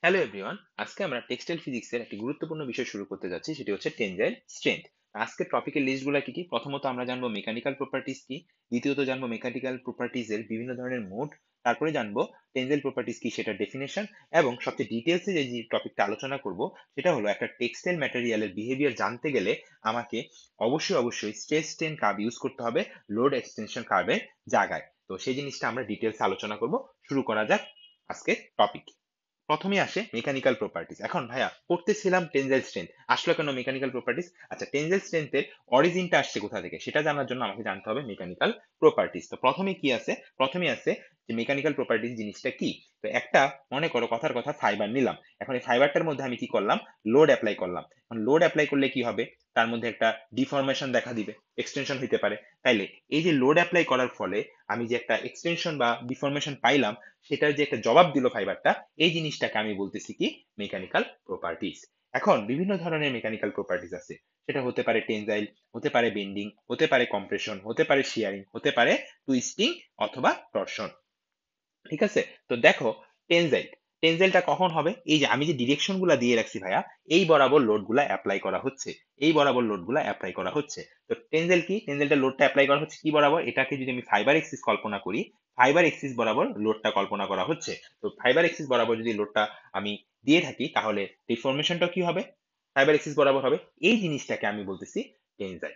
Hello everyone, আজকে আমরা textile ফিজিক্সের একটি গুরুত্বপূর্ণ বিষয় শুরু করতে যাচ্ছি, সেটি হচ্ছে টেনজাইল স্ট্রেংথ। আজকের টপিকের লিস্টগুলো কি কি? প্রথমত আমরা জানবো মেকানিক্যাল প্রপার্টিজ কি, দ্বিতীয়ত জানবো মেকানিক্যাল প্রপার্টিজ এর বিভিন্ন ধরনের মোড, তারপরে জানবো টেনজাইল প্রপার্টিজ কি সেটা ডেফিনেশন, এবং সবচেয়ে ডিটেলসে যে টপিকটা আলোচনা করব সেটা হলো একটা টেক্সটাইল ম্যাটেরিয়ালের বিহেভিয়ার জানতে গেলে আমাকে অবশ্যই স্ট্রেস স্ট্রেন কার্ভ ইউজ করতে হবে লোড এক্সটেনশন কার্ভের জায়গায়। তো সেই জিনিসটা আমরা ডিটেলসে আলোচনা করব। শুরু করা যাক আজকের টপিক। প্রথমেই আসে মেকানিক্যাল প্রপার্টিজ। এখন ভাইয়া পড়তেছিলাম টেনজাইল স্ট্রেংথ, আসলো কেন মেকানিক্যাল প্রপার্টিজ? আচ্ছা, টেনজাইল স্ট্রেংথের অরিজিনটা আসছে কোথা থেকে সেটা জানার জন্য আমাকে জানতে হবে মেকানিক্যাল প্রপার্টিজ। তো প্রথমে কি আছে? প্রথমে আছে যে মেকানিক্যাল প্রপার্টিজ জিনিসটা কি। তো একটা, মনে করো কথার কথা, ফাইবার নিলাম। এখন এই ফাইবারটার মধ্যে আমি কি করলাম? লোড অ্যাপ্লাই করলাম। এখন লোড অ্যাপ্লাই করলে কি হবে? তার মধ্যে একটা ডিফর্মেশন দেখা দিবে, এক্সটেনশন হইতে পারে। তাইলে এই যে লোড অ্যাপ্লাই করার ফলে আমি যে একটা এক্সটেনশন বা ডিফর্মেশন পাইলাম, সেটার যে একটা জবাব দিল ফাইবারটা, এই জিনিসটাকে আমি বলতেছি কি? Mechanical properties. এখন বিভিন্ন ধরনের মেকানিক্যাল প্রপার্টিজ আছে। সেটা হতে পারে টেনজাইল, হতে পারে বেন্ডিং, হতে পারে কম্প্রেশন, হতে পারে শিয়ারিং, হতে পারে টুইস্টিং অথবা টরশন। ঠিক আছে? তো দেখো, টেনজাইল টেনজাইলটা কখন হবে? এই যে আমি যে ডিরেকশন গুলা দিয়ে রাখছি ভাইয়া, এই বরাবর লোড গুলা অ্যাপ্লাই করা হচ্ছে, এই বরাবর লোড গুলা অ্যাপ্লাই করা হচ্ছে। তো টেনজাইল কি? টেনজাইলটা লোডটা অ্যাপ্লাই করা হচ্ছে কি বরাবর? এটাকে যদি আমি ফাইবার এক্সিস কল্পনা করি, ফাইবার এক্সিস বরাবর লোডটা কল্পনা করা হচ্ছে। তো ফাইবার এক্সিস বরাবর যদি লোডটা আমি দিয়ে থাকি, তাহলে ডিফরমেশনটা কি হবে? ফাইবার এক্সিস বরাবর হবে। এই জিনিসটাকে আমি বলতেছি টেনজাইল।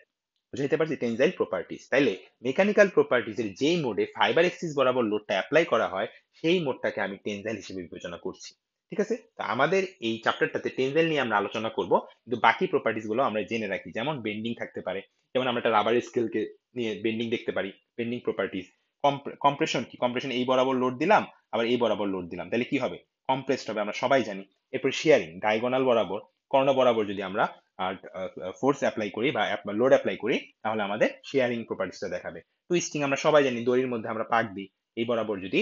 বুঝাইতে পারছি? টেনজাইল প্রপার্টিজ। তাইলে মেকানিক্যাল প্রপার্টিজ এর যেই মোডে ফাইবার এক্সিস বরাবর লোডটা অ্যাপ্লাই করা হয়, সেই মোডটাকে আমি টেনজাইল হিসেবে বিবেচনা করছি। ঠিক আছে? তো আমাদের এই চ্যাপ্টারটাতে টেনজাইল নিয়ে আমরা আলোচনা করব, কিন্তু বাকি প্রপার্টিজ গুলো আমরা জেনে রাখি। যেমন বেন্ডিং থাকতে পারে, যেমন আমরা একটা রাবার স্কেলকে নিয়ে বেন্ডিং দেখতে পারি, বেন্ডিং প্রপার্টিজ। কম্প্রেশন কি? কম্প্রেশন এই বরাবর লোড দিলাম, আবার এই বরাবর লোড দিলাম, তাহলে কি হবে? কম্প্রেসড হবে, আমরা সবাই জানি। এরপর শিয়ারিং, ডায়াগোনাল বরাবর, কর্ণ বরাবর যদি আমরা ফোর্স অ্যাপ্লাই করি বা লোড অ্যাপ্লাই করি, তাহলে আমাদের শেয়ারিং প্রপার্টিসটা দেখাবে। টুইস্টিং আমরা সবাই জানি, দড়ির মধ্যে আমরা পাক দিই, এই বরাবর যদি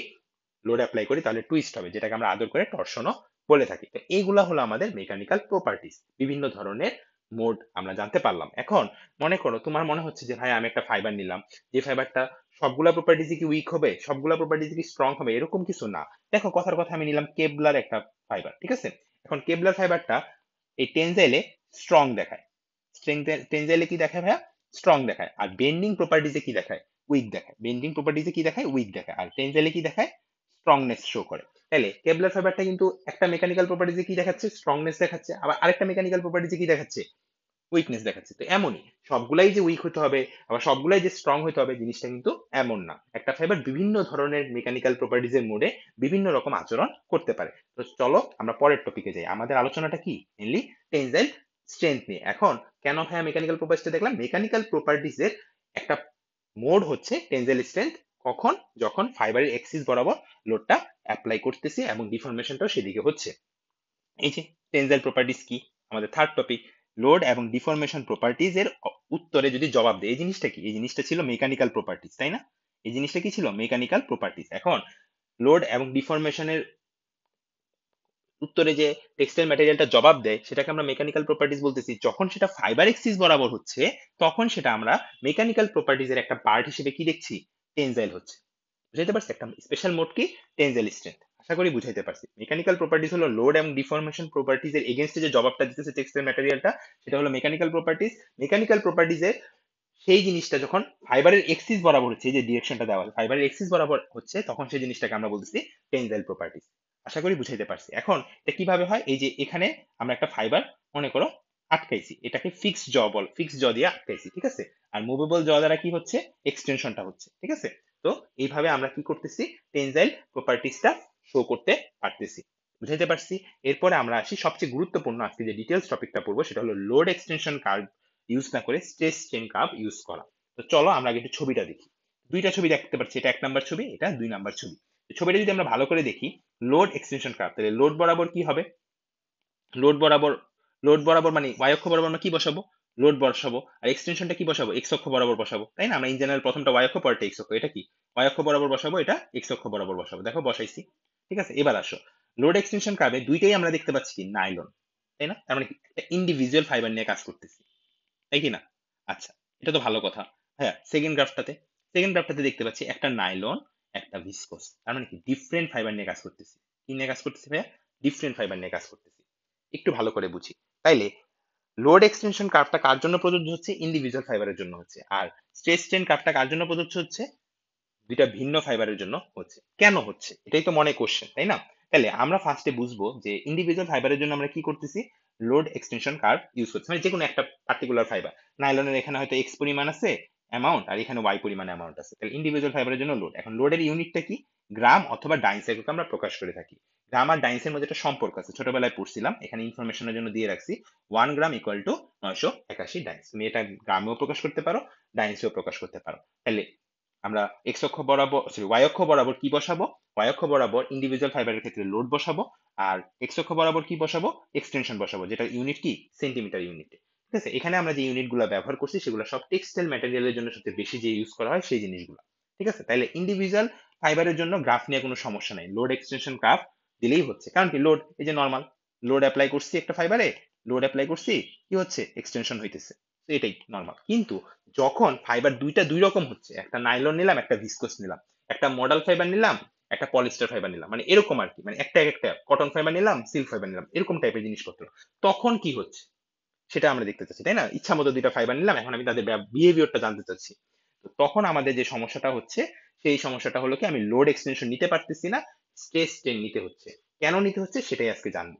লোড অ্যাপ্লাই করি তাহলে টুইস্ট হবে, যেটাকে আমরা আদর করে টর্শনও বলে থাকি। তো এইগুলা হলো আমাদের মেকানিক্যাল প্রপার্টিস। বিভিন্ন ধরনের মোড আমরা জানতে পারলাম। এখন মনে করো তোমার মনে হচ্ছে যে ভাই আমি একটা ফাইবার নিলাম, যে ফাইবারটা সবগুলা প্রপার্টিস কি উইক হবে, সবগুলা প্রপার্টিস কি স্ট্রং হবে, এরকম কিছু না। দেখো কথার কথা, আমি নিলাম কেবলার একটা ফাইবার, ঠিক আছে? এখন কেবলার ফাইবারটা এই টেনজাইলে স্ট্রং দেখায়। টেনজাইলে কি দেখায় ভাইয়া? স্ট্রং দেখায়। আর বেন্ডিং প্রপার্টিজে কি দেখায়? উইক দেখায়। বেন্ডিং প্রপার্টিজে কি দেখায়? উইক দেখায়। আর টেনজাইলে কি দেখায়? স্ট্রংনেস শো করে। তাহলে কেবলার ফাইবারটা কিন্তু একটা মেকানিক্যাল প্রপার্টিজে কি দেখাচ্ছে? স্ট্রংনেস দেখাচ্ছে। আবার আরেকটা মেকানিক্যাল প্রপার্টিজে কি দেখাচ্ছে? উইকনেস দেখাচ্ছে। তো এমনই সবগুলাই যে উইক হতে হবে আবার সবগুলাই যে স্ট্রং হতে হবে, জিনিসটা কিন্তু এমন না। একটা ফাইবার বিভিন্ন ধরনের মেকানিক্যাল প্রপার্টিজের মোডে বিভিন্ন রকম আচরণ করতে পারে। তো চলো আমরা পরের টপিকে যাই। আমাদের আলোচনাটা কি? মেনলি টেনজাইল স্ট্রেংথ নিয়ে। এখন কেন ভাইয়া মেকানিক্যাল প্রপার্টিসটা দেখলাম? মেকানিক্যাল প্রপার্টিসের একটা মোড হচ্ছে টেনজাইল স্ট্রেংথ। কখন? যখন ফাইবারের এক্সিস বরাবর লোডটা অ্যাপ্লাই করতেছি এবং ডিফরমেশনটাও সেদিকে হচ্ছে। এই যে টেনজাইল প্রপার্টিস কি, আমাদের থার্ড টপিক। লোড এবং ডিফরমেশন প্রপার্টিজ এর উত্তরে যদি জবাব দেয়, এই জিনিসটা কি? এই জিনিসটা ছিল মেকানিক্যাল প্রপার্টিজ, তাই না? এই জিনিসটা কি ছিল? Mechanical properties. এখন লোড এবং ডিফরমেশনের উত্তরে যে টেক্সটাইল ম্যাটেরিয়ালটা জবাব দেয়, সেটাকে আমরা মেকানিক্যাল প্রপার্টিজ বলতেছি। যখন সেটা ফাইবার এক্সিস বরাবর হচ্ছে, তখন সেটা আমরা মেকানিক্যাল প্রপার্টিজ এর একটা পার্ট হিসেবে কি দেখছি? টেনজাইল হচ্ছে। বুঝাইতে পারছি? একটা স্পেশাল মোড কি? টেনজাইল স্ট্রেংথ। আশা করি বুঝাইতে পারছি। মেকানিক্যাল প্রপার্টিজ হলো লোড এবং ডিফরমেশন প্রপার্টিজ এর এগেইনস্টে যে জবাবটা দিতেছে টেক্সটাইল ম্যাটেরিয়ালটা, সেটা হলো মেকানিক্যাল প্রপার্টিজ। মেকানিক্যাল প্রপার্টিজ এর সেই জিনিসটা যখন ফাইবারের এক্সিস বরাবর হচ্ছে, এই যে ডিরেকশনটা দেওয়া আছে ফাইবারের এক্সিস বরাবর হচ্ছে, তখন সেই জিনিসটাকে আমরা বলতেছি টেনজাইল প্রপার্টিজ। আশা করি বুঝাইতে পারছি। এখন এটা কিভাবে হয়? এই যে এখানে আমরা একটা ফাইবার মনে করো আটকাইছি, এটাকে ফিক্স জ দিয়ে আটকাইছি, ঠিক আছে? আর মুভেবল জ দ্বারা কি হচ্ছে? এক্সটেনশনটা হচ্ছে, ঠিক আছে? তো এইভাবে আমরা কি করতেছি? টেনজাইল প্রপার্টিজটা শো করতে পারতেছি। বুঝাইতে পারছি? এরপরে আমরা আসি সবচেয়ে গুরুত্বপূর্ণ, আজকে যে ডিটেলস টপিকটা পড়বো সেটা হলো লোড এক্সটেনশন কার্ভ ইউজ না করে স্ট্রেস স্ট্রেন কার্ভ ইউজ করা। তো চলো আমরা আগে একটু ছবিটা দেখি। দুইটা ছবি দেখতে পাচ্ছি, এটা 1 নাম্বার ছবি, এটা 2 নাম্বার ছবি। তো ছবিটা যদি আমরা ভালো করে দেখি, লোড এক্সটেনশন কার্ভ, তাহলে লোড বরাবর কি হবে? লোড বরাবর লোড বরাবর মানে y অক্ষ বরাবর আমরা কি বসাবো? লোড বসাবো। আর এক্সটেনশনটা কি বসাবো? x অক্ষ বরাবর বসাবো, তাই না? আমরা ইন জেনারেল প্রথমটা y অক্ষ, পরেরটা x অক্ষ। এটা কি? y অক্ষ বরাবর বসাবো, এটা x অক্ষ বরাবর বসাবো। দেখো বসাইছি। ঠিক আছে? এবার আসো, লোড এক্সটেনশন কার্ভে দুইটাই আমরা দেখতে পাচ্ছি কি? নাইলন, তাই না? তার মানে কি? একটা ইন্ডিভিজুয়াল ফাইবার নিয়ে কাজ করতেছি, তাই কি না? আচ্ছা, এটা তো ভালো কথা। হ্যাঁ, সেকেন্ড গ্রাফটাতে দেখতে পাচ্ছি একটা নাইলন, একটা ভিসকোস। তার মানে কি? ডিফারেন্ট ফাইবার নিয়ে কাজ করতেছি। কি নিয়ে কাজ করতেছি ভাইয়া? ডিফারেন্ট ফাইবার নিয়ে কাজ করতেছি। একটু ভালো করে বুঝি। তাইলে লোড এক্সটেনশন কার্ভটা কার জন্য প্রযোজ্য হচ্ছে? ইন্ডিভিজুয়াল ফাইবারের জন্য হচ্ছে। আর স্ট্রেস স্ট্রেন কার্ভটা কার জন্য প্রযোজ্য হচ্ছে? দুইটা ভিন্ন ফাইবারের জন্য হচ্ছে। কেন হচ্ছে? এটাই তো মনে কোশ্চেন, তাই না? তাহলে আমরা ফার্স্টে বুঝবো যে ইন্ডিভিজুয়াল ফাইবারের জন্য আমরা কি করতেছি? লোড এক্সটেনশন কার্ভ ইউজ করছি, মানে যে কোনো একটা পার্টিকুলার ফাইবার। নাইলনের এখানে হয়তো এক্স পরিমাণ আছে অ্যামাউন্ট, আর এখানে ওয়াই পরিমাণ অ্যামাউন্ট আছে। তাহলে ইন্ডিভিজুয়াল ফাইবারের জন্য লোড, এখন লোডের ইউনিটটা কি? গ্রাম অথবা ডাইন্স এককে আমরা প্রকাশ করে থাকি। গ্রাম আর ডাইন্সের মধ্যে একটা সম্পর্ক আছে, ছোটবেলায় পড়ছিলাম, এখানে ইনফরমেশনের জন্য দিয়ে রাখছি। 1 গ্রাম ইকুয়াল টু 981 ডাইন্স। তুমি এটা গ্রামেও প্রকাশ করতে পারো, ডাইন্সেও প্রকাশ করতে পারো। তাহলে আমরা এক্স অক্ষ বরাবর, সরি, ওয়াই অক্ষ বরাবর কি বসাবো? ওয়াই অক্ষ বরাবর ইন্ডিভিজুয়াল ফাইবারের ক্ষেত্রে লোড বসাবো, আর এক্স অক্ষ বরাবর কি বসাবো? এক্সটেনশন বসাবো, যেটা ইউনিট কি? Centimetre unit. ঠিক আছে, এখানে আমরা যে ইউনিট গুলো ব্যবহার করছি সেগুলো সব টেক্সটাইল ম্যাটেরিয়ালের জন্য সবচেয়ে বেশি যে ইউজ করা হয় সেই জিনিসগুলো। ঠিক আছে, তাহলে ইন্ডিভিজুয়াল ফাইবারের জন্য গ্রাফ নিয়ে কোনো সমস্যা নাই, লোড এক্সটেনশন গ্রাফ দিলেই হচ্ছে। কারণ কি? লোড, এই যে নর্মাল লোড অ্যাপ্লাই করছি একটা ফাইবারে, লোড অ্যাপ্লাই করছি, কি হচ্ছে? এক্সটেনশন হইতেছে। তো এটাই নর্মাল। কিন্তু যখন ফাইবার দুইটা দুই রকম হচ্ছে, একটা নাইলন নিলাম, একটা ভিসকোস নিলাম, একটা মডাল ফাইবার নিলাম, একটা পলিস্টার ফাইবার নিলাম, মানে এরকম আর কি, মানে একটা একটা কটন ফাইবার নিলাম, সিল্ক ফাইবার নিলাম, এরকম টাইপের জিনিসপত্র, তখন কি হচ্ছে সেটা আমরা দেখতে চাচ্ছি, তাই না? ইচ্ছা মতো দুইটা ফাইবার নিলাম, এখন আমি তাদের বিহেভিয়ারটা জানতে চাচ্ছি। তো তখন আমাদের যে সমস্যাটা হচ্ছে, সেই সমস্যাটা হলো কি, আমি লোড এক্সটেনশন নিতে পারতেছি না, স্ট্রেস স্ট্রেন নিতে হচ্ছে। কেন নিতে হচ্ছে সেটাই আজকে জানবো।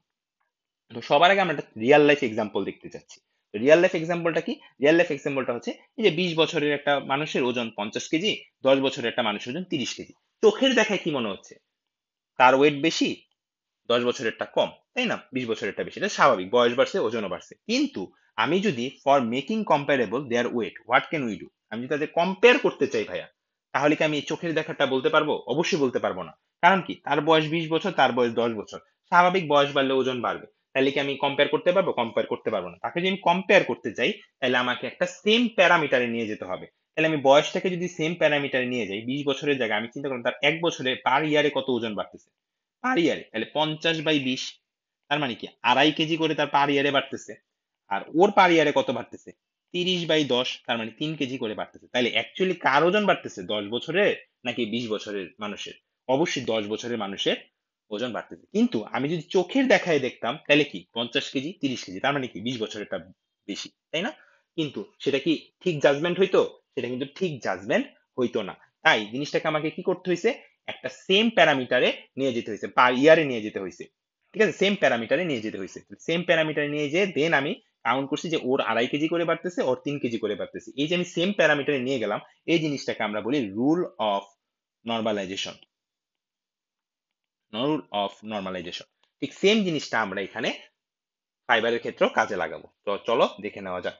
তো সবার আগে আমরা একটা রিয়েল লাইফ এক্সাম্পল দেখতে চাচ্ছি। রিয়েল লাইফ এক্সাম্পলটা কি? রিয়েল লাইফ এক্সাম্পলটা হচ্ছে, এই যে 20 বছরের একটা মানুষের ওজন 50 কেজি, 10 বছরের একটা মানুষের ওজন 30 কেজি। চোখের দেখায় কি মনে হচ্ছে? তার ওয়েট বেশি, 10 বছরেরটা কম, তাই না? 20 বছরেরটা বেশি, এটা স্বাভাবিক, বয়স বাড়ছে, ওজনও বাড়ছে। কিন্তু আমি যদি for making comparable their weight, what can we do? আমি যদি তাদের কম্পেয়ার করতে চাই ভাইয়া, তাহলে কি আমি চোখের দেখাটা বলতে পারবো? অবশ্যই বলতে পারবো না। কারণ কি? তার বয়স 20 বছর, তার বয়স 10 বছর, স্বাভাবিক বয়স বাড়লে ওজন বাড়বে। তাহলে কি আমি কম্পেয়ার করতে পারবো? কম্পেয়ার করতে পারবো না। তাকে যদি আমি কম্পেয়ার করতে চাই, তাহলে আমাকে একটা সেম প্যারামিটারে নিয়ে যেতে হবে। তাহলে আমি বয়সটাকে যদি সেম প্যারামিটারে নিয়ে যাই, 20 বছরের জায়গায় আমি চিন্তা করলাম তার 1 বছরে পার ইয়ারে কত ওজন বাড়তেছে, পার ইয়ারে, তাহলে 50/20, তার মানে কি 2.5 কেজি করে তার পার ইয়ারে বাড়তেছে। আর ওর পার ইয়ারে কত বাড়তেছে? 30/10, তার মানে 3 কেজি করে বাড়তেছে। তাইলে অ্যাকচুয়ালি কার ওজন বাড়তেছে, 10 বছরের নাকি 20 বছরের মানুষের? অবশ্যই 10 বছরের মানুষের ওজন বাড়তেছে। কিন্তু আমি যদি চোখের দেখায় দেখতাম, তাহলে কি 50 কেজি, 30 কেজি, তার মানে কি 20 বছরেরটা বেশি, তাই না? কিন্তু সেটা কি ঠিক জাজমেন্ট হইতো? সেটা কিন্তু ঠিক জাজমেন্ট হইতো না। তাই জিনিসটাকে আমাকে কি করতে হয়েছে? একটা সেম প্যারামিটারে নিয়ে যেতে হয়েছে, পার ইয়ারে নিয়ে যেতে হয়েছে। ঠিক আছে, সেম প্যারামিটারে নিয়ে যেতে হয়েছে। সেম প্যারামিটারে নিয়ে যেয়ে দেন আমি কাউন্ট করছি যে ওর 2.5 কেজি করে বাড়তেছে, ওর 3 কেজি করে বাড়তেছে। এই যে আমি সেম প্যারামিটারে নিয়ে গেলাম, এই জিনিসটাকে আমরা বলি rule of normalization. Rule of normalization. ঠিক সেম জিনিসটা আমরা এখানে ফাইবারের ক্ষেত্রেও কাজে লাগাবো। তো চলো দেখে নেওয়া যাক।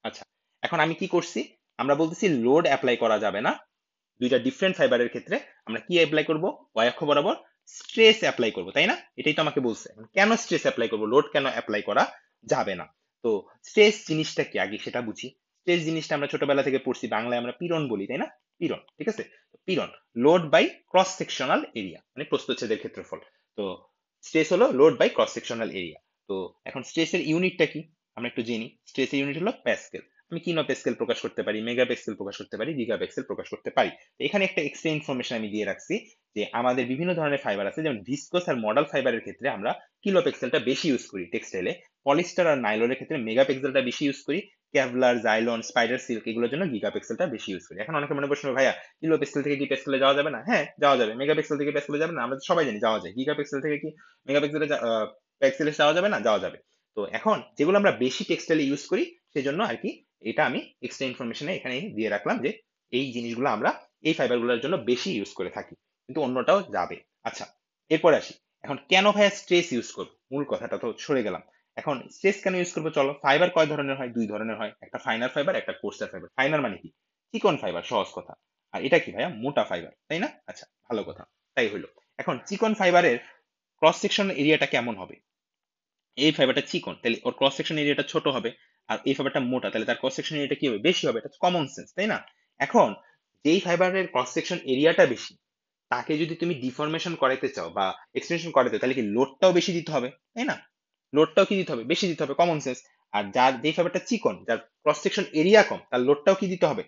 আচ্ছা, এখন আমি কি করছি? আমরা বলতেছি লোড অ্যাপ্লাই করা যাবে না। দুইটা ডিফারেন্ট ফাইবারের ক্ষেত্রে আমরা কি অ্যাপ্লাই করব? ওয়াই অক্ষ বরাবর স্ট্রেস অ্যাপ্লাই করব, তাই না? এটাই তো আমাকে বলছে। এখন কেন স্ট্রেস অ্যাপ্লাই করব, লোড কেন অ্যাপ্লাই করা যাবে না? তো স্ট্রেস জিনিসটা কি আগে সেটা বুঝি। স্ট্রেস জিনিসটা আমরা ছোটবেলা থেকে পড়ছি, বাংলায় আমরা পীড়ন বলি, তাই না? পীড়ন, ঠিক আছে। পীড়ন, load by cross sectional area, মানে প্রস্থচ্ছেদের ক্ষেত্রফল। তো স্ট্রেস হলো load by cross sectional area. তো এখন স্ট্রেসের ইউনিটটা কি আমরা একটু জেনি। স্ট্রেসের ইউনিট হলো প্যাসকেল। আমি কিলো প্যাসকেল প্রকাশ করতে পারি, মেগা প্যাসকেল প্রকাশ করতে পারি, গিগা প্যাসকেল প্রকাশ করতে পারি। তো এখানে একটা এক্সট্রা ইনফরমেশন আমি দিয়ে রাখছি যে আমাদের বিভিন্ন ধরনের ফাইবার আছে, যেমন ভিসকোস আর মডেল ফাইবারের ক্ষেত্রে আমরা কিলো পিক্সেলটা বেশি ইউজ করি টেক্সটাইলে। পলিস্টার আর নাইলনের ক্ষেত্রে মেগা পিক্সেলটা বেশি ইউজ করি। ক্যাভলার, জাইলন, স্পাইডার সিল্ক এগুলোর জন্য গিগা পিক্সেলটা বেশি ইউজ করি। এখন অনেকে মনে প্রশ্ন, ভাইয়া কিলো পিক্সেল থেকে কি পেক্সেলে যাওয়া যাবে না? হ্যাঁ, যাওয়া যাবে। মেগা পিক্সেল থেকে পেক্সেলে যাবে না? আমরা তো সবাই জানি যাওয়া যায়। গিগা পিক্সেল থেকে কি মেগা পিক্সেলে পেক্সেলে যাওয়া যাবে না? যাওয়া যাবে। তো এখন যেগুলো আমরা বেশি টেক্সটাইলে ইউজ করি, সেজন্য আর কি এটা আমি এক্সট্রা ইনফরমেশনে এখানে দিয়ে রাখলাম যে এই জিনিসগুলো আমরা এই ফাইবারগুলোর জন্য বেশি ইউজ করে থাকি, কিন্তু অন্যটাও যাবে। আচ্ছা, এরপরে আসি। এখন কেন ভাইয়া স্ট্রেস ইউজ করব, মূল কথাটা তো সরে গেলাম। এখন স্ট্রেস কেন ইউজ করবো? চলো, ফাইবার কয় ধরনের হয়? দুই ধরনের হয়, একটা ফাইনার ফাইবার, একটা কোর্সার ফাইবার। ফাইনার মানে কি? চিকন ফাইবার, সহজ কথা। আর এটা কি ভাইয়া? মোটা ফাইবার, তাই না? আচ্ছা, ভালো কথা, তাই হইলো। এখন চিকন ফাইবারের ক্রস সেকশন এরিয়াটা কেমন হবে? এই ফাইবারটা চিকন, তাহলে ওর ক্রস সেকশন এরিয়াটা ছোট হবে। আর এই ফাইবারটা মোটা, তাহলে তার ক্রস সেকশন এরিয়াটা কি হবে? বেশি হবে। এটা কমন সেন্স, তাই না? এখন যেই ফাইবারের ক্রস সেকশন এরিয়াটা বেশি, তাকে যদি তুমি ডিফরমেশন করাইতে চাও বা এক্সটেনশন করাইতে চাও, তাহলে কি লোডটাও বেশি দিতে হবে, তাই না? লোডটাও কি দিতে হবে? বেশি দিতে হবে, কমন সেন্স। আর যার যেই ফাইবারটা চিকন, যার ক্রস সেকশন এরিয়া কম, তার লোডটাও কি দিতে হবে?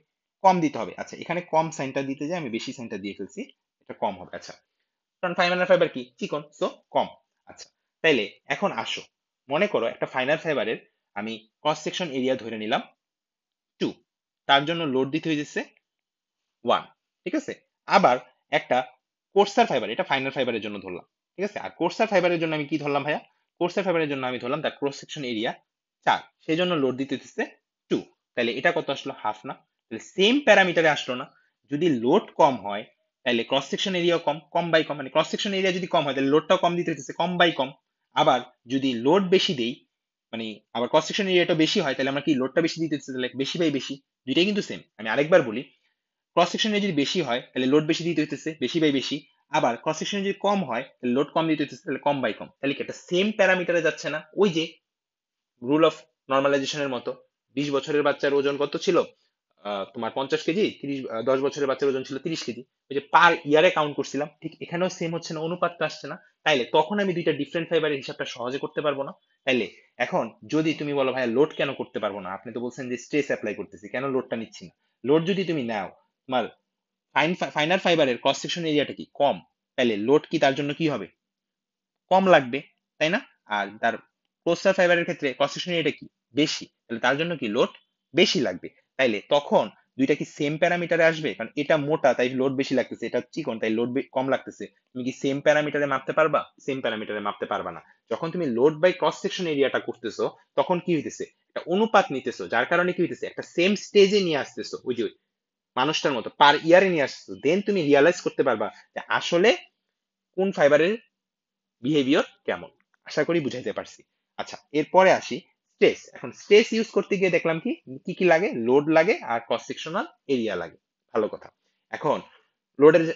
কম দিতে হবে। আচ্ছা, এখানে কম সাইনটা দিতে যাই আমি বেশি সাইনটা দিয়ে ফেলছি, এটা কম হবে। আচ্ছা, কারণ ফাইবার ফাইবার কি চিকন, সো কম। আচ্ছা, তাইলে এখন আসো, মনে করো একটা ফাইনাল ফাইবারের আমি ক্রস সেকশন এরিয়া ধরে নিলাম 2, তার জন্য লোড দিতে হয়েছে 1, ঠিক আছে। আবার একটা কোর্সার ফাইবার, এটা ফাইনাল ফাইবারের জন্য ধরলাম, ঠিক আছে। আর কোর্সার ফাইবারের জন্য আমি কি ধরলাম ভাইয়া? কোর্সার ফাইবারের জন্য আমি ধরলাম তার ক্রস সেকশন এরিয়া 4, সেই জন্য লোড দিতে হচ্ছে 2। তাহলে এটা কত আসলো? হাফ না? তাহলে সেম প্যারামিটারে আসলো না? যদি লোড কম হয় তাহলে ক্রস সেকশন এরিয়াও কম, কম বাই কম, মানে ক্রস সেকশন এরিয়া যদি কম হয় তাহলে লোডটাও কম দিতে হচ্ছে, কম বাই কম। আবার যদি লোড বেশি দেই, মানে আবার ক্রস সেকশন এরিয়াটা বেশি হয়, তাহলে আমরা কি লোডটা বেশি দিতে হচ্ছে, তাহলে বেশি বাই বেশি। দুইটাই কিন্তু সেম। আমি আরেকবার বলি, ক্রস সেকশনে যদি বেশি হয় তাহলে লোড বেশি দিতে হইতেছে, বেশি বাই বেশি। আবার ক্রস সেকশনে যদি কম হয় তাহলে লোড কম দিতে হইতেছে, তাহলে কম বাই কম। তাহলে কি একটা সেম প্যারামিটারে যাচ্ছে না? ওই যে রুল অফ নর্মালাইজেশনের মতো, 20 বছরের বাচ্চার ওজন কত ছিল? তোমার 50 কেজি, 10 বছরের বাচ্চার ওজন ছিল 30 কেজি। ওই যে পার ইয়ারে কাউন্ট করছিলাম, ঠিক এখানেও সেম হচ্ছে না, অনুপাতটা আসছে না। তাইলে তখন আমি দুইটা ডিফারেন্ট ফাইবারের হিসাবটা সহজে করতে পারবো না। তাইলে এখন যদি তুমি বলো ভাইয়া লোড কেন করতে পারবো না, আপনি তো বলছেন যে স্ট্রেস অ্যাপ্লাই করতেছি, কেন লোডটা নিচ্ছি না? লোড যদি তুমি নাও, তোমার ফাইনাল ফাইবারের ক্রস সেকশন এরিয়াটা কি কম, তাহলে লোড কি তার জন্য কি হবে? কম লাগবে, তাই না? আর তার কোস্টাল ফাইবারের ক্ষেত্রে ক্রস সেকশন এরিয়াটা কি বেশি, তাহলে তার জন্য কি লোড বেশি লাগবে। তাইলে তখন দুইটা কি সেম প্যারামিটারে আসবে? কারণ এটা মোটা তাই লোড বেশি লাগতেছে, এটা চিকন তাই লোড কম লাগতেছে। তুমি কি সেম প্যারামিটারে মাপতে পারবা? সেম প্যারামিটারে মাপতে পারবা না। যখন তুমি লোড বাই ক্রস সেকশন এরিয়াটা করতেছো তখন কি হইতেছে? একটা অনুপাত নিতেছো, যার কারণে কি হইতেছে? একটা সেম স্টেজে নিয়ে আসতেছো, ওই যে মানুষটার মতো পার ইয়ারে নিয়ে আসতেছো। দেন তুমি রিয়ালাইজ করতে পারবা যে আসলে কোন ফাইবারের বিহেভিয়ার কেমন। আশা করি বুঝাইতে পারছি। আচ্ছা, এরপরে আসি স্ট্রেস। এখন স্ট্রেস ইউজ করতে গিয়ে দেখলাম কি কি কি লাগে? লোড লাগে আর ক্রস সেকশনাল এরিয়া লাগে। ভালো কথা। এখন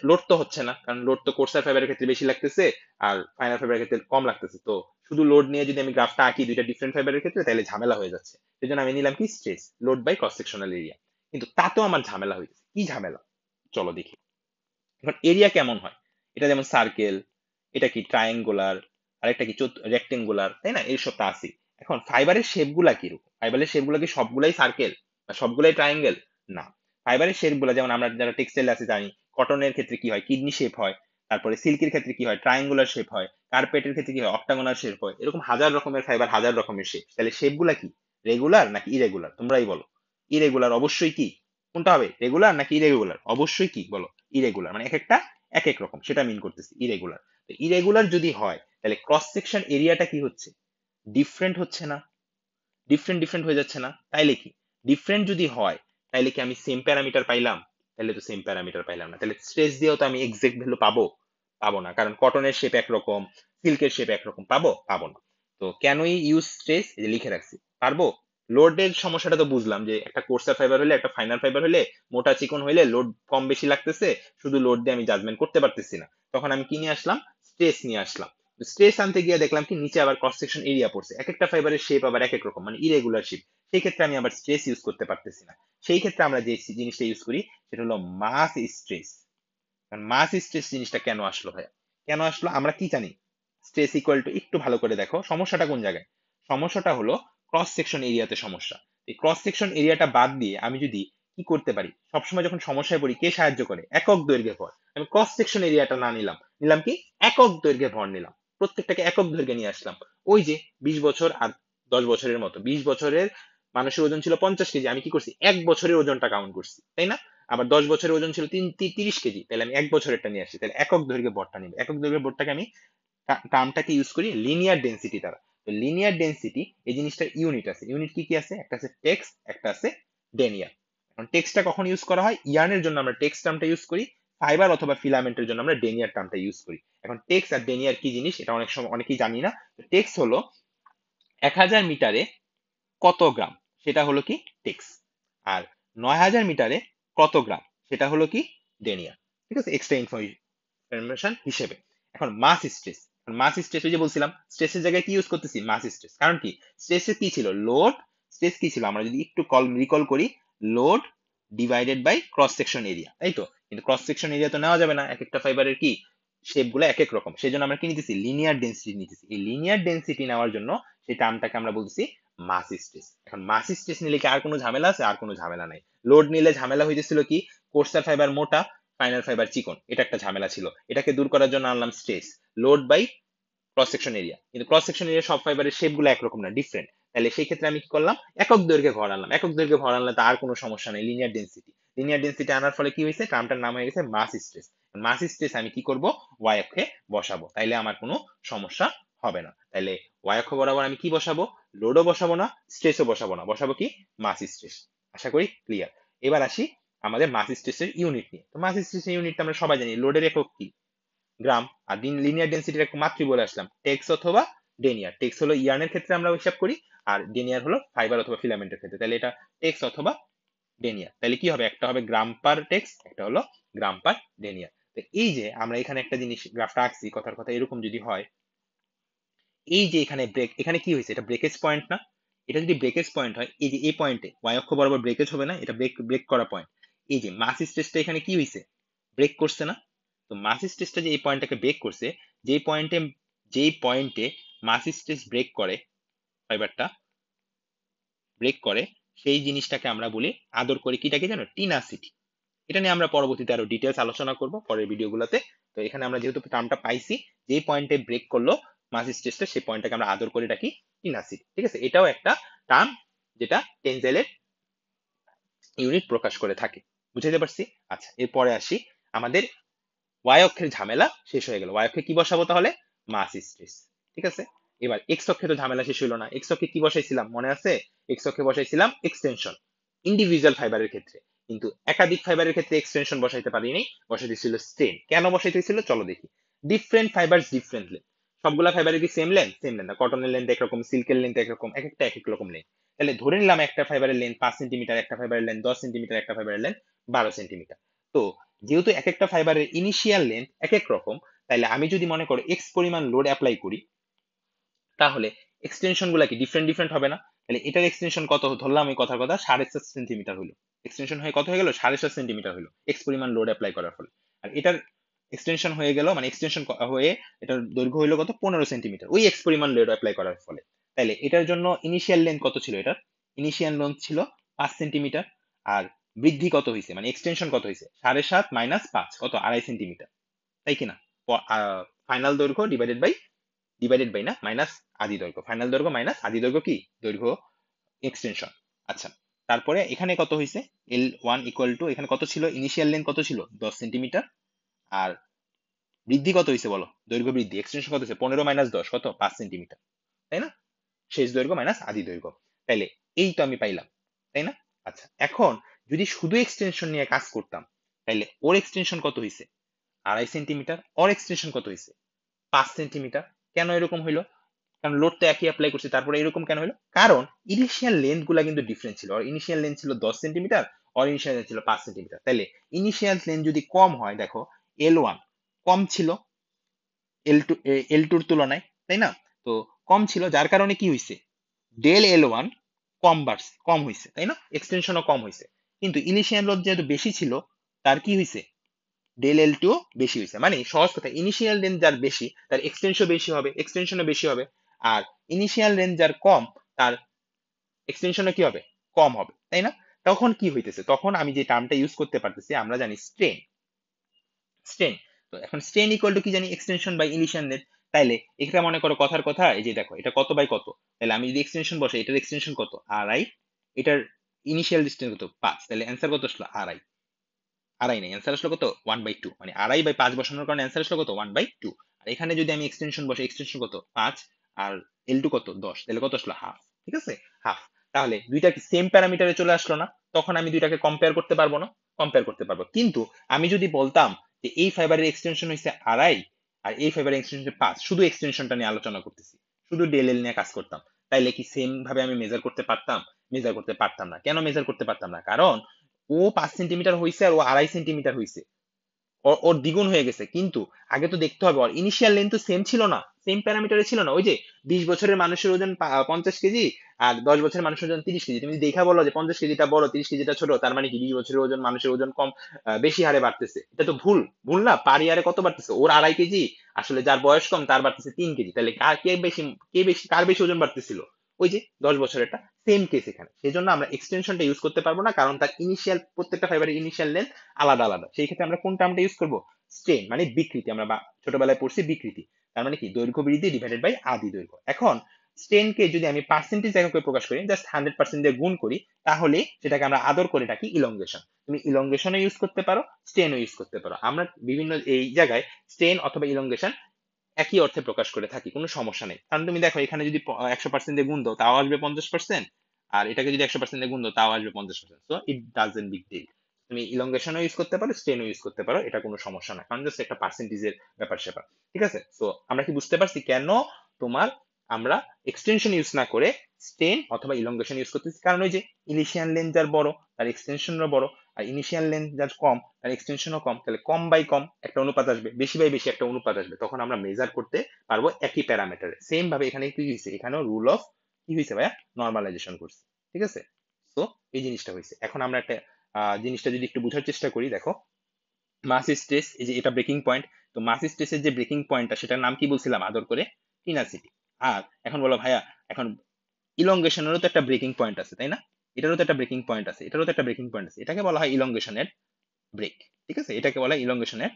লোড তো হচ্ছে না, কারণ লোড তো কোর্সার ফাইবারের ক্ষেত্রে বেশি লাগতেছে আর ফাইনাল ফাইবারের ক্ষেত্রে কম লাগতেছে। তো শুধু লোড নিয়ে যদি আমি গ্রাফটা আঁকি দুইটা ডিফারেন্ট ফাইবারের ক্ষেত্রে, তাহলে ঝামেলা হয়ে যাচ্ছে। সেই জন্য আমি নিলাম কি stress, load by cross sectional area. কিন্তু তাতেও আমার ঝামেলা হয়েছে। কি ঝামেলা? চলো দেখি। এখন এরিয়া কেমন হয়? এটা যেমন সার্কেল, এটা কি ট্রায়াঙ্গুলার, আরেকটা কি রেক্টেঙ্গুলার, তাই না? এইসব তো আছে। এখন ফাইবারের শেপ গুলা কিরকম? ফাইবারের শেপ গুলা কি সবগুলাই সার্কেল বা সবগুলাই ট্রায়াঙ্গেল? না। ফাইবারের শেপ গুলা যেমন আমরা যারা টেক্সটাইল আছে জানি, কটনের ক্ষেত্রে কি হয়? কিডনি শেপ হয়। তারপরে সিল্কের ক্ষেত্রে কি হয়? ট্রায়াঙ্গুলার শেপ হয়। কার্পেটের ক্ষেত্রে কি হয়? অক্টাগোনাল শেপ হয়। এরকম হাজার রকমের ফাইবার, হাজার রকমের শেপ। তাহলে শেপ গুলা কি রেগুলার নাকি ইরেগুলার? তোমরাই বলো। ইরেগুলার অবশ্যই কি, কোনটা হবে? রেগুলার নাকি ইরেগুলার? অবশ্যই কি বলো? ইরেগুলার। মানে এক একটা এক এক রকম, সেটা মিন করতেছি ইরেগুলার। তো ইরেগুলার যদি হয় তাহলে ক্রস সেকশন এরিয়াটা কি হচ্ছে? ডিফারেন্ট হচ্ছে না? ডিফারেন্ট ডিফারেন্ট হয়ে যাচ্ছে না? তাইলে কি ডিফারেন্ট যদি হয় তাইলে কি আমি সেম প্যারামিটার পাইলাম? তাহলে তো সেম প্যারামিটার পাইলাম না। তাহলে স্ট্রেস দিয়েও তো আমি এক্সাক্ট ভ্যালু পাবো? পাবো না, কারণ কটনের শেপ একরকম, সিল্কের শেপ একরকম, পাবো? পাবো না। তো কেনই ইউজ স্ট্রেস, এই যে লিখে রাখছি। পারবো। লোডের সমস্যাটা তো বুঝলাম, যে একটা কোর্সার ফাইবার হলে একটা ফাইনাল ফাইবার হলে মোটা চিকন হইলে লোড কম বেশি লাগতেছে, শুধু লোড দিয়ে আমি জাজমেন্ট করতে পারতেছি না। তখন আমি কি নিয়ে আসলাম? স্ট্রেস নিয়ে আসলাম। স্ট্রেস আনতে গিয়ে দেখলাম কি নিচে আবার ক্রস সেকশন এরিয়া পড়ছে, এক একটা ফাইবারের শেপ আবার এক এক রকম, মানে ইরেগুলার শেপ। সেই ক্ষেত্রে আমি আবার স্ট্রেস ইউজ করতে পারতেছি না। সেই ক্ষেত্রে আমরা যে জিনিসটা ইউজ করি সেটা হলো মাস স্ট্রেস। কারণ মাস স্ট্রেস জিনিসটা কেন আসলো ভাইয়া? কেন আসলো? আমরা কি জানি? স্ট্রেস ইকুয়াল টু, একটু ভালো করে দেখো সমস্যাটা কোন জায়গায়। সমস্যাটা হলো ক্রস সেকশন এরিয়াতে সমস্যা। এই ক্রস সেকশন এরিয়াটা বাদ দিয়ে আমি যদি কি করতে পারি, সবসময় যখন সমস্যায় পড়ি কে সাহায্য করে? একক দৈর্ঘ্যে ভর। আমি ক্রস সেকশন এরিয়াটা না নিলাম, নিলাম কি একক দৈর্ঘ্যে ভর নিলাম। প্রত্যেকটাকে একক দৈর্ঘ্যে নিয়ে আসলাম। ওই যে 20 বছর আর 10 বছরের মতো, 20 বছরের মানুষের ওজন ছিল 50 কেজি, আমি কি করছি? 1 বছরের ওজনটা কাউন্ট করছি, তাই না? আবার 10 বছরের ওজন ছিল 30 কেজি, তাহলে আমি 1 বছরেরটা নিয়ে আসি। তাহলে একক দৈর্ঘ্যে ভরটা নিব। একক দৈর্ঘ্যে ভরটাকে আমি টার্মটাকে ইউজ করি লিনিয়ার ডেন্সিটি দ্বারা। তো লিনিয়ার ডেন্সিটি এই জিনিসটার ইউনিট আছে। ইউনিট কি কি আছে? একটা আছে টেক্স, একটা আছে ডেনিয়ার। এখন টেক্সটা কখন ইউজ করা হয়? ইয়ার্নের জন্য আমরা টেক্স টার্মটা ইউজ করি, ফাইবার অথবা ফিলামেন্টের জন্য আমরা ডেনিয়ার টার্মটা ইউজ করি। এখন টেক্স আর ডেনিয়ার কি জিনিস এটা অনেক সময় অনেকেই জানি না। টেক্স হলো 1000 মিটারে কত গ্রাম, সেটা হলো কি টেক্স। আর 9000 মিটারে কত গ্রাম, সেটা হলো কি ডেনিয়ার। ঠিক আছে, এক্সট্রা ইনফরমেশন হিসেবে। এখন মাস স্ট্রেস, মাস স্ট্রেস ওই যে বলছিলাম স্ট্রেসের জায়গায় কি ইউজ করতেছি? মাস স্ট্রেস। কারণ কি স্ট্রেসে কি ছিল? লোড। স্ট্রেস কি ছিল? আমরা যদি একটু রিকল করি, load divided by cross section area, তাই তো? কিন্তু ক্রস সেকশন এরিয়া তো নেওয়া যাবে না, এক একটা ফাইবারের কি শেপ গুলো এক এক রকম। সেই জন্য আমরা কি নিতেছি? লিনিয়ার ডেন্সিটি নিতেছি। এই লিনিয়ার ডেন্সিটি নেওয়ার জন্য সেই টার্মটাকে আমরা বলতেছি মাস স্ট্রেস। এখন মাস স্ট্রেস নিলে কি আর কোনো ঝামেলা আছে? আর কোনো ঝামেলা নাই। লোড নিলে ঝামেলা হইতেছিল কি কোর্সার ফাইবার মোটা, ফাইনাল ফাইবার চিকন, এটা একটা ঝামেলা ছিল। এটাকে দূর করার জন্য আনলাম stress, load by cross section area, কিন্তু ক্রস সেকশন এরিয়া সব ফাইবারের শেপ গুলো একরকম না, ডিফারেন্ট। তাহলে সেই ক্ষেত্রে আমি কি করলাম, একক দৈর্ঘ্যে ঘর আনলাম। একক দৈর্ঘ্যে ঘর আনলে তো আর কোনো সমস্যা নেই, লিনিয়ার ডেন্সিটি। লিনিয়ার ডেন্সিটি আনার ফলে কি হয়েছে, টার্মটার নাম হয়ে গেছে মাস স্ট্রেস। মাস স্ট্রেস আমি কি করব, ওয়াই অক্ষে বসাবো, তাইলে আমার কোনো সমস্যা হবে না। তাইলে ওয়াই অক্ষ বরাবর আমি কি বসাবো, লোডও বসাবো না, স্ট্রেসও বসাবো না, বসাবো কি, মাস স্ট্রেস। আশা করি ক্লিয়ার। এবার আসি আমাদের মাস স্ট্রেসের ইউনিট নিয়ে। তো মাস স্ট্রেসের ইউনিটটা আমরা সবাই জানি, লোডের একক কি, গ্রাম। আর লিনিয়ার ডেন্সিটির এক মাত্রই বলে আসলাম, টেক্স অথবা ডেনিয়ার। টেক্স হলো ইয়ার্নের ক্ষেত্রে আমরা হিসাব করি, আর ডেনিয়ার হলো ফাইবার অথবা ফিলামেন্টের ক্ষেত্রে। তাহলে এটা টেক্স অথবা ডেনিয়ার। তাহলে কি হবে, একটা হবে গ্রাম পার টেক্স, একটা হলো গ্রাম পার ডেনিয়ার। তো এই যে আমরা এখানে একটা জিনিস গ্রাফটা আঁকছি, কথার কথা এরকম যদি হয়, এই যে এখানে ব্রেক, এখানে কি হয়েছে, এটা ব্রেকেজ পয়েন্ট না? এটা যদি ব্রেকেজ পয়েন্ট হয়, এই যে এই পয়েন্টে ওয়াই অক্ষ বরাবর ব্রেকেজ হবে না, এটা ব্রেক ব্রেক করা পয়েন্ট। এই যে মাস স্ট্রেসটা এখানে কি হয়েছে, ব্রেক করছে না? তো মাস স্ট্রেসটা যে এই পয়েন্টটাকে ব্রেক করছে, যেই পয়েন্টে মাস স্ট্রেস ব্রেক করে, ফাইবারটা ব্রেক করে, সেই জিনিসটাকে আমরা বলি, আদর করে কিটাকে জানো, টিনাসিটি। এটা নিয়ে আমরা পরবর্তীতে আরো ডিটেলস আলোচনা করব পরের ভিডিওগুলোতে। তো এখানে আমরা যেহেতু টার্মটা পাইছি, যেই পয়েন্টে ব্রেক করলো মাস স্ট্রেসটা, সেই পয়েন্টটাকে আমরা আদর করে ডাকি টিনাসিটি। ঠিক আছে, এটাও একটা টার্ম যেটা টেনজাইলের ইউনিট প্রকাশ করে থাকে। বুঝাইতে পারছি? আচ্ছা, এরপরে আসি, আমাদের ওয়াই অক্ষের ঝামেলা শেষ হয়ে গেল। ওয়াই অক্ষে কি বসাবো তাহলে, মাস স্ট্রেস। ঠিক আছে, এবার এক্স অক্ষে তো ঝামেলা শেষ হইলো না। এক্স অক্ষে কি বসাইছিলাম মনে আছে, এক্স অক্ষে বসাইছিলাম এক্সটেনশন, ইন্ডিভিজুয়াল ফাইবারের ক্ষেত্রে। কিন্তু একাধিক ফাইবারের ক্ষেত্রে এক্সটেনশন বসাইতে পারিনি, বসাইতে ছিল স্ট্রেন। কেন বসাইতে ছিল চলো দেখি। ডিফারেন্ট ফাইবার ডিফারেন্ট লেন্থ, সবগুলা ফাইবারের কি সেম লেন্থ, সেম লেন্থ না। কটনের লেন্থ একরকম, সিল্কের লেন্থ একরকম, এক একটা এক এক রকম লেন্থ। তাহলে ধরে নিলাম একটা ফাইবারের লেন্থ 5 সেন্টিমিটার, একটা ফাইবারের লেন্থ 10 সেন্টিমিটার, একটা ফাইবারের লেন্থ 12 সেন্টিমিটার। তো যেহেতু এক একটা ফাইবারের ইনিশিয়াল লেন্থ এক এক রকম, তাহলে আমি যদি মনে করো এক্স পরিমাণ লোড অ্যাপ্লাই করি, তাহলে এক্সটেনশন গুলা কি ডিফারেন্ট ডিফারেন্ট হবে না? তাহলে এটার এক্সটেনশন কত ধরলাম, এই কথার কথা 7.5 সেন্টিমিটার হলো। এক্সটেনশন হয়ে কত হয়ে গেল, 7.5 সেন্টিমিটার হলো, এক্স পরিমাণ লোড অ্যাপ্লাই করার ফলে। আর এটার এক্সটেনশন হয়ে গেল, মানে এক্সটেনশন হয়ে এটার দৈর্ঘ্য হইলো কত, 15 সেন্টিমিটার, ওই এক্স পরিমাণ লোড অ্যাপ্লাই করার ফলে। তাহলে এটার জন্য ইনিশিয়াল লেন্থ কত ছিল, এটার ইনিশিয়াল লেন্থ ছিল 5 সেন্টিমিটার। আর বৃদ্ধি কত হয়েছে, মানে এক্সটেনশন কত হয়েছে, 7.5 মাইনাস 5 কত, 2.5 সেন্টিমিটার, তাই কিনা? ফাইনাল দৈর্ঘ্য ডিভাইডেড বাই না, মাইনাস আদি দৈর্ঘ্য। ফাইনাল দৈর্ঘ্য মাইনাস আদি দৈর্ঘ্য কি, দৈর্ঘ্য এক্সটেনশন। আচ্ছা, তারপরে এখানে কত হয়েছে, L1 ইকুয়াল টু, এখানে কত ছিল, ইনিশিয়াল লেন্থ কত ছিল, 10 সেন্টিমিটার। আর বৃদ্ধি কত হয়েছে বলো, দৈর্ঘ্য বৃদ্ধি, এক্সটেনশন কত হয়েছে, 15 মাইনাস 10 কত, 5 সেন্টিমিটার, তাই না? শেষ দৈর্ঘ্য মাইনাস আদি দৈর্ঘ্য। তাইলে এই তো আমি পাইলাম, তাই না? আচ্ছা, এখন যদি শুধু এক্সটেনশন নিয়ে কাজ করতাম, তাইলে ওর এক্সটেনশন কত হয়েছে, 2.5 সেন্টিমিটার। ওর এক্সটেনশন কত হয়েছে, 5 সেন্টিমিটার। কেন এরকম হইলো, কারণ লোড তো একই অ্যাপ্লাই করছে, তারপরে এরকম কেন হলো, কারণ ইনিশিয়াল লেন্থ গুলা কিন্তু ডিফারেন্ট ছিল। আর ইনিশিয়াল লেন্থ ছিল 10 সেন্টিমিটার, আর ইনিশিয়াল লেন্থ ছিল 5 সেন্টিমিটার। তাহলে ইনিশিয়াল লেন্থ যদি কম হয়, দেখো L1 কম ছিল L2, L2 এর তুলনায়, তাই না? তো কম ছিল, যার কারণে কি হয়েছে, ডেল L1 কম হয়েছে, তাই না? এক্সটেনশনও কম হয়েছে। কিন্তু ইনিশিয়াল লোড যেহেতু বেশি ছিল, তার কি হয়েছে, ডেল L2 বেশি হয়েছে। মানে সহজ কথা, ইনিশিয়াল রেঞ্জ যার বেশি, তার এক্সটেনশনও বেশি হবে। আর ইনিশিয়াল রেঞ্জ যার কম, তার এক্সটেনশনও কি হবে, কম হবে, তাই না? তখন কি হইতেছে, তখন আমি যে টার্মটা ইউজ করতে পারতেছি, আমরা জানি স্ট্রেন। স্ট্রেন, তো এখন স্ট্রেন ইকুয়াল টু কি জানি, এক্সটেনশন বাই ইনিশিয়াল রেঞ্জ। তাইলে এখানে মনে করো কথার কথা, এই যে দেখো এটা কত বাই কত, তাহলে আমি যদি এক্সটেনশন বসাই, এটার এক্সটেনশন কত, আড়াই, এটার ইনিশিয়াল ডিস্টেন্স কত, 5, তাহলে অ্যান্সার কত আসলো, আড়াই। আড়াই নেই, অ্যান্সার আসলো কত, 1/2। মানে আড়াই বাই 5 বসানোর কারণে অ্যান্সার আসলো কত, 1/2। আর এখানে যদি আমি এক্সটেনশন বসাই, এক্সটেনশন কত, 5, আর L2 কত, 10, তাহলে কত আসলো, হাফ। ঠিক আছে, হাফ। তাহলে দুইটা কি সেম প্যারামিটারে চলে আসলো না? তখন আমি দুইটাকে কম্পেয়ার করতে পারবো না, কম্পেয়ার করতে পারবো। কিন্তু আমি যদি বলতাম যে এই ফাইবারের এক্সটেনশন হচ্ছে আড়াই, আর এই ফাইবারের এক্সটেনশন হচ্ছে 5, শুধু এক্সটেনশনটা নিয়ে আলোচনা করতেছি, শুধু ডেল এল নিয়ে কাজ করতাম, তাইলে কি সেম ভাবে আমি মেজার করতে পারতাম? মেজার করতে পারতাম না। কেন মেজার করতে পারতাম না? কারণ ও 5 সেন্টিমিটার হয়েছে, আর ও 2.5 সেন্টিমিটার হয়েছে, ওর দ্বিগুণ হয়ে গেছে। কিন্তু আগে তো দেখতে হবে, ওর ইনিশিয়াল লেন্থ তো সেম ছিল না, সেম প্যারামিটারে ছিল না। ওই যে 20 বছরের মানুষের ওজন 50 কেজি, আর 10 বছরের মানুষের ওজন 30 কেজি, তুমি দেখা বলো যে 50 কেজিটা বড়, 30 কেজিটা ছোট, তার মানে কি 20 বছরের ওজন মানুষের ওজন কম, বেশি হারে বাড়তেছে? এটা তো ভুল, ভুল না? পার ইয়ারে কত বাড়তেছে, ওর 2.5 কেজি, আসলে যার বয়স কম তার বাড়তেছে 3 কেজি। তাহলে কার বেশি ওজন বাড়তেছিল, ওই যে 10 বছরেরটা। সেম কেস এখানে, সেই জন্য আমরা এক্সটেনশনটা ইউজ করতে পারবো না, কারণ তার ইনিশিয়াল, প্রত্যেকটা ফাইবারের ইনিশিয়াল লেন্থ আলাদা আলাদা। সেই ক্ষেত্রে আমরা কোন টার্মটা ইউজ করবো, স্ট্রেন মানে বিকৃতি, আমরা ছোটবেলায় পড়ছি বিকৃতি, তার মানে কি দৈর্ঘ্য বৃদ্ধি ডিভাইডেড বাই আদি দৈর্ঘ্য। এখন স্ট্রেনকে যদি আমি পার্সেন্টেজ এককে প্রকাশ করি, জাস্ট 100% দিয়ে গুণ করি, তাহলে সেটাকে আমরা আদর করে ডাকি ইলংগেশন। তুমি ইলংগেশনও ইউজ করতে পারো, স্ট্রেনও ইউজ করতে পারো। আমরা বিভিন্ন এই জায়গায় স্ট্রেন অথবা ইলংগেশন একই অর্থে প্রকাশ করে থাকি, কোনো সমস্যা নেই। কারণ তুমি দেখো এখানে যদি 100% দিয়ে গুণ দাও তাও আসবে 50%, আর এটাকে যদি 100% দিয়ে গুণ দাও তাও আসবে 50%। So it doesn't big deal. তুমি ইলংগেশনও ইউজ করতে পারো, স্ট্রেনও ইউজ করতে পারো, এটা কোনো সমস্যা না, কারণ জাস্ট একটা পার্সেন্টেজের ব্যাপার স্যাপার। ঠিক আছে, সো আমরা কি বুঝতে পারছি কেন তোমার আমরা এক্সটেনশন ইউজ না করে স্ট্রেন অথবা ইলংগেশন ইউজ করতেছি? কারণ ওই যে ইনিশিয়াল লেন্থ যার বড় তার এক্সটেনশনও বড়, আর ইনিশিয়াল লেন্থ যার কম তার এক্সটেনশনও কম, তাহলে কম বাই কম একটা অনুপাত আসবে, বেশি বাই বেশি একটা অনুপাত আসবে, তখন আমরা মেজার করতে পারবো একই প্যারামিটারে। সেম ভাবে এখানে কি হয়েছে, এখানেও রুল অফ কি হয়েছে ভাইয়া, নর্মালাইজেশন করছে। ঠিক আছে, তো এই জিনিসটা হয়েছে। এখন আমরা একটা জিনিসটা যদি একটু বোঝার চেষ্টা করি, দেখো মাস স্ট্রেস, এই যে এটা ব্রেকিং পয়েন্ট, তো মাস স্ট্রেসের যে ব্রেকিং পয়েন্টটা সেটার নাম কি বলছিলাম আদর করে, টিনাসিটি। আর এখন বলো ভাইয়া, এখন ইলংগেশনেরও তো একটা ব্রেকিং পয়েন্ট আছে তাই না, এটারও তো একটা ব্রেকিং পয়েন্ট আছে, এটারও তো একটা ব্রেকিং পয়েন্ট আছে, এটাকে বলা হয় ইলংগেশনের ব্রেক। ঠিক আছে, এটাকে বলা হয় ইলংগেশনের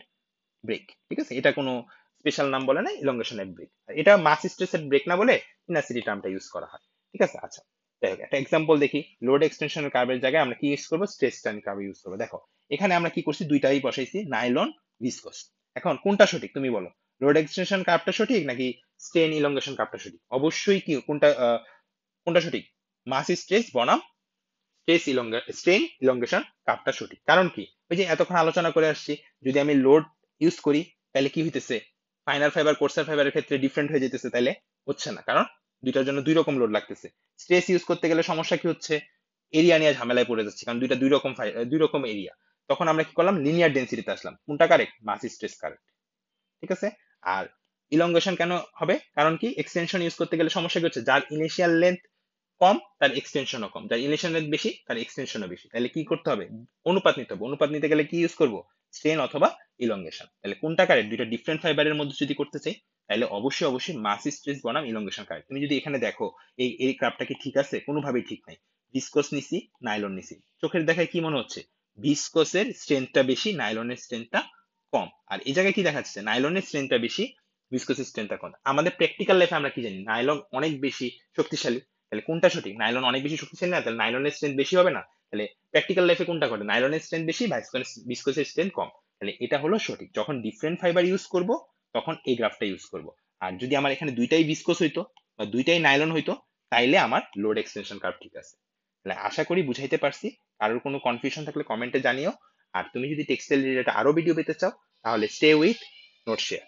ব্রেক। ঠিক আছে, এটা কোনো স্পেশাল নাম বলে না, ইলংগেশনের ব্রেক। এটা মাস স্ট্রেসের ব্রেক না বলে টিনাসিটি টার্মটা ইউজ করা হয়। ঠিক আছে, আচ্ছা যাই হোক, একটা এক্সাম্পল দেখি। লোড এক্সটেনশনের কার্ভের জায়গায় আমরা কি ইউজ করবো, স্ট্রেস টার্ন কার্ভ ইউজ করবো। দেখো এখানে আমরা কি করছি, দুইটাই বসাইছি, নাইলন ভিসকস। এখন কোনটা সঠিক তুমি বলো, লোড এক্সটেনশন কার্ভটা সঠিক নাকি স্ট্রেন ইলংগেশন কার্ভটা সঠিক? অবশ্যই কি কোনটা কোনটা সঠিক, মাস স্ট্রেস বনাম স্ট্রেন ইলংগেশন কার্ভটা সঠিক। কারণ কি, ওই যে এতক্ষণ আলোচনা করে আসছি, যদি আমি লোড ইউজ করি তাহলে কি হইতেছে, ফাইনাল ফাইবার কোর্সার ফাইবারের ক্ষেত্রে ডিফারেন্ট হয়ে যেতেছে, তাইলে হচ্ছে না, কারণ দুইটার জন্য দুই রকম লোড লাগতেছে। স্ট্রেস ইউজ করতে গেলে সমস্যা কি হচ্ছে, এরিয়া নিয়ে ঝামেলায় পড়ে যাচ্ছে, কারণ দুইটা দুই রকম এরিয়া। তখন আমরা কি করলাম, লিনিয়ার ডেন্সিটিতে আসলাম, কোনটা কারেক্ট, মাস স্ট্রেস কারেক্ট। ঠিক আছে, আর ইলংগেশন কেন হবে, কারণ কি এক্সটেনশন ইউজ করতে গেলে সমস্যা কি হচ্ছে, যার ইনিশিয়াল লেন্থ কম তার এক্সটেনশনও কম, যার ইনিশিয়াল লেন্থ বেশি তার এক্সটেনশনও বেশি। তাহলে কি করতে হবে, অনুপাত নিতে হবে। অনুপাত নিতে গেলে কি ইউজ করব, স্ট্রেন অথবা ইলংগেশন। তাহলে কোনটা কারেক্ট, দুইটা ডিফারেন্ট ফাইবারের মধ্যে যদি করতে চাই, তাহলে অবশ্যই অবশ্যই মাস স্ট্রেস বনাম ইলংগেশন কারেক্ট। তুমি যদি এখানে দেখো এই ক্রাফটা কি ঠিক আছে, কোনোভাবেই ঠিক নাই। ভিসকস নিছি, নাইলন নিছি, চোখের দেখায় কি মনে হচ্ছে, ভিসকসের স্ট্রেংথটা বেশি, নাইলনের স্ট্রেংথটা কম। আর এই জায়গায় কি দেখাচ্ছে, নাইলনের স্ট্রেংথটা বেশি, ভিসকসের স্ট্রেংথটা কম। আমাদের প্র্যাকটিক্যাল লাইফে আমরা কি জানি, নাইলন অনেক বেশি শক্তিশালী। তাহলে কোনটা সঠিক, নাইলন অনেক বেশি শক্তিশালী না, তাহলে নাইলনের স্ট্রেংথ বেশি হবে না? তাহলে প্র্যাকটিক্যাল লাইফে কোনটা ঘটে, নাইলনের স্ট্রেংথ বেশি, ভিসকসের স্ট্রেংথ কম। তাহলে এটা হলো সঠিক। যখন ডিফারেন্ট ফাইবার ইউজ করব তখন এই গ্রাফটা ইউজ করব। আর যদি আমার এখানে দুইটাই ভিসকস হইতো বা দুইটাই নাইলন হইতো, তাইলে আমার লোড এক্সটেনশন কার্ভ ঠিক আছে। তাহলে আশা করি বুঝাইতে পারছি। কারোর কোনো কনফিউশন থাকলে কমেন্টে জানিও। আর তুমি যদি টেক্সটাইল রিলেটেড আরো ভিডিও পেতে চাও, তাহলে স্টে উইথ নোট শেয়ার।